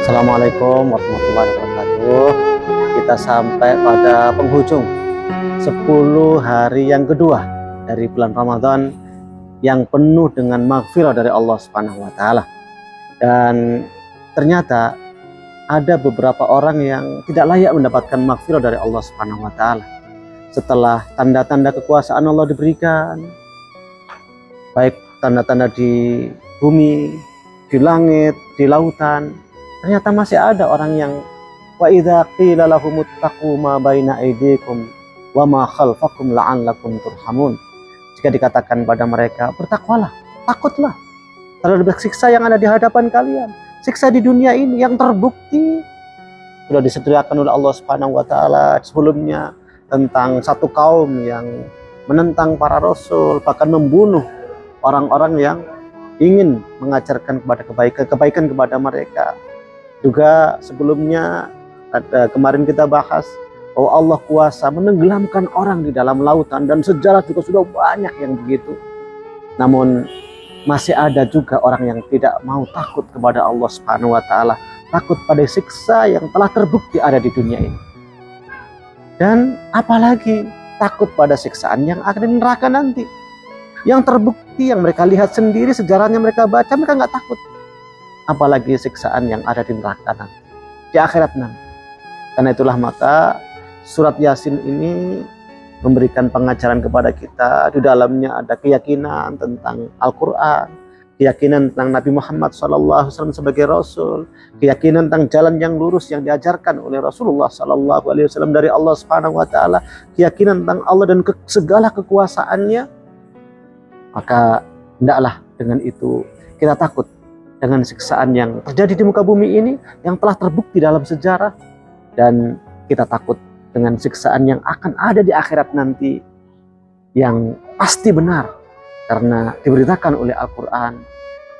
Assalamualaikum warahmatullahi wabarakatuh. Kita sampai pada penghujung 10 hari yang kedua dari bulan Ramadan yang penuh dengan maghfirah dari Allah Subhanahu wa taala. Dan ternyata ada beberapa orang yang tidak layak mendapatkan maghfirah dari Allah Subhanahu wa taala. Setelah tanda-tanda kekuasaan Allah diberikan, baik tanda-tanda di bumi, di langit, di lautan, ternyata masih ada orang yang wa idza qila lahum ittaqu ma baina aydikum wa ma khalfakum la'allakum turhamun. Jika dikatakan pada mereka, bertakwalah, takutlah terhadap siksa yang ada di hadapan kalian. Siksa di dunia ini yang terbukti sudah disediakan oleh Allah Subhanahu wa taala sebelumnya tentang satu kaum yang menentang para rasul, bahkan membunuh orang-orang yang ingin mengajarkan kepada kebaikan kepada mereka. Juga sebelumnya kemarin kita bahas bahwa Allah kuasa menenggelamkan orang di dalam lautan, dan sejarah juga sudah banyak yang begitu. Namun masih ada juga orang yang tidak mau takut kepada Allah Subhanahu wa taala, takut pada siksa yang telah terbukti ada di dunia ini. Dan apalagi takut pada siksaan yang akan di neraka nanti. Yang terbukti, yang mereka lihat sendiri, sejarahnya mereka baca, mereka nggak takut. Apalagi siksaan yang ada di neraka nanti, di akhirat nanti. Karena itulah maka surat Yasin ini memberikan pengajaran kepada kita. Di dalamnya ada keyakinan tentang Al-Quran, keyakinan tentang Nabi Muhammad SAW sebagai Rasul, keyakinan tentang jalan yang lurus yang diajarkan oleh Rasulullah SAW dari Allah Subhanahu wa taala, keyakinan tentang Allah dan segala kekuasaannya. Maka hendaklah dengan itu kita takut dengan siksaan yang terjadi di muka bumi ini yang telah terbukti dalam sejarah, dan kita takut dengan siksaan yang akan ada di akhirat nanti yang pasti benar karena diberitakan oleh Al-Quran,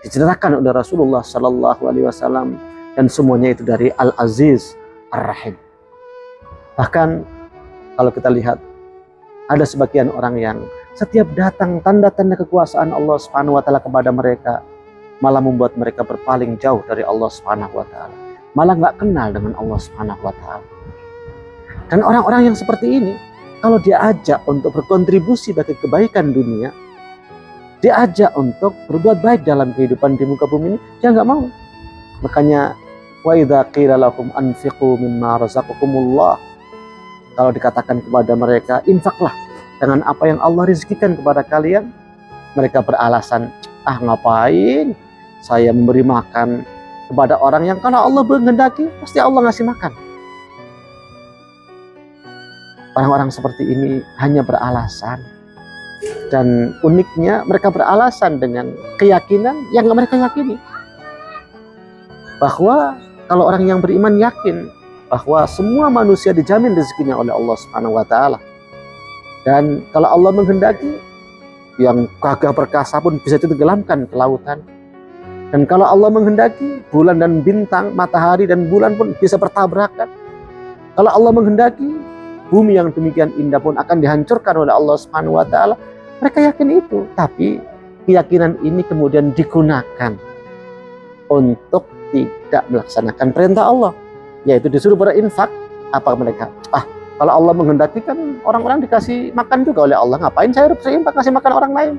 diceritakan oleh Rasulullah SAW, dan semuanya itu dari Al-Aziz Ar-Rahim. Bahkan kalau kita lihat, ada sebagian orang yang setiap datang tanda-tanda kekuasaan Allah Subhanahu wa taala kepada mereka, malah membuat mereka berpaling jauh dari Allah Subhanahu wa taala, malah nggak kenal dengan Allah Subhanahu wa taala. Dan orang-orang yang seperti ini, kalau diajak untuk berkontribusi bagi kebaikan dunia, diajak untuk berbuat baik dalam kehidupan di muka bumi ini, dia nggak mau. Makanya wa idza qila lahum anfiqu mimma razaqakumullah, kalau dikatakan kepada mereka infaklah dengan apa yang Allah rezekikan kepada kalian, mereka beralasan, ngapain saya memberi makan kepada orang yang kalau Allah menghendaki pasti Allah ngasih makan. Orang-orang seperti ini hanya beralasan, dan uniknya mereka beralasan dengan keyakinan yang mereka yakini, bahwa kalau orang yang beriman yakin bahwa semua manusia dijamin rezekinya oleh Allah Subhanahu wa taala, dan kalau Allah menghendaki yang gagah perkasa pun bisa ditenggelamkan ke lautan. Dan kalau Allah menghendaki, bulan dan bintang, matahari dan bulan pun bisa bertabrakan. Kalau Allah menghendaki, bumi yang demikian indah pun akan dihancurkan oleh Allah Subhanahu wa taala. Mereka yakin itu, tapi keyakinan ini kemudian digunakan untuk tidak melaksanakan perintah Allah, yaitu disuruh berinfak. Apa mereka? Kalau Allah menghendaki kan orang-orang dikasih makan juga oleh Allah. Ngapain saya harus berinfak ngasih makan orang lain?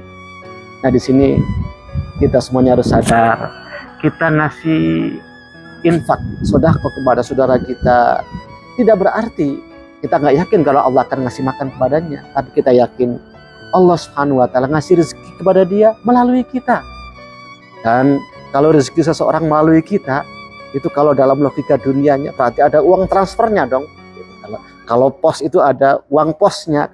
Nah, di sini kita semuanya harus sadar, kita ngasih infak, sedekah kepada saudara kita tidak berarti kita nggak yakin kalau Allah akan ngasih makan kepadanya, tapi kita yakin Allah Subhanahu wa taala ngasih rezeki kepada dia melalui kita. Dan kalau rezeki seseorang melalui kita, itu kalau dalam logika dunianya berarti ada uang transfernya dong. Kalau pos itu ada uang posnya.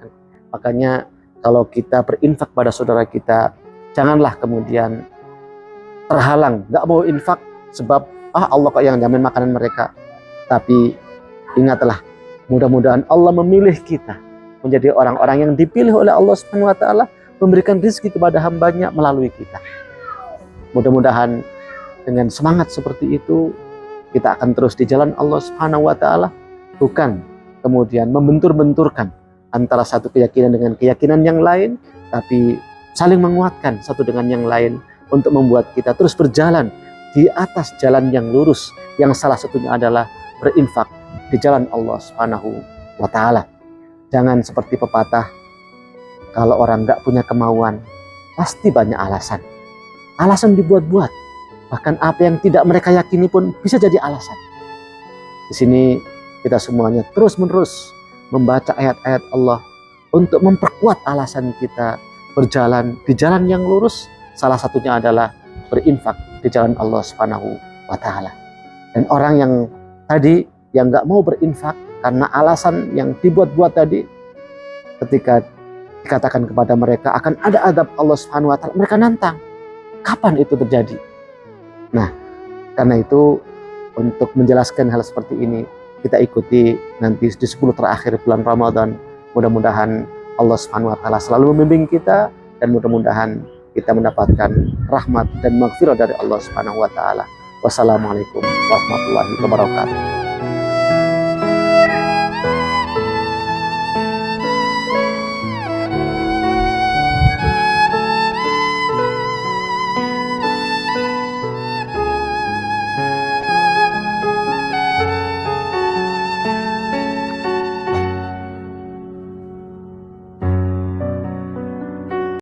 Makanya kalau kita berinfak pada saudara kita, janganlah kemudian terhalang, nggak mau infak sebab Allah kok yang jamin makanan mereka. Tapi ingatlah, mudah-mudahan Allah memilih kita menjadi orang-orang yang dipilih oleh Allah Subhanahu wa taala, memberikan rezeki kepada hambanya melalui kita. Mudah-mudahan dengan semangat seperti itu kita akan terus di jalan Allah Subhanahu wa taala, bukan kemudian membentur-benturkan antara satu keyakinan dengan keyakinan yang lain, tapi saling menguatkan satu dengan yang lain untuk membuat kita terus berjalan di atas jalan yang lurus, yang salah satunya adalah berinfak di jalan Allah Subhanahu wa Ta'ala. Jangan seperti pepatah, kalau orang nggak punya kemauan, pasti banyak alasan. Alasan dibuat-buat, bahkan apa yang tidak mereka yakini pun bisa jadi alasan. Di sini kita semuanya terus-menerus membaca ayat-ayat Allah untuk memperkuat alasan kita berjalan di jalan yang lurus. Salah satunya adalah berinfak di jalan Allah Subhanahu wa Ta'ala. Dan orang yang tadi yang nggak mau berinfak karena alasan yang dibuat-buat tadi, ketika dikatakan kepada mereka akan ada azab Allah Subhanahu wa Ta'ala, mereka nantang. Kapan itu terjadi? Nah, karena itu untuk menjelaskan hal seperti ini, kita ikuti nanti di 10 terakhir bulan Ramadan. Mudah-mudahan Allah Subhanahu wa Ta'ala selalu membimbing kita, dan mudah-mudahan kita mendapatkan rahmat dan maghfirah dari Allah Subhanahu wa Ta'ala. Wassalamualaikum warahmatullahi wabarakatuh.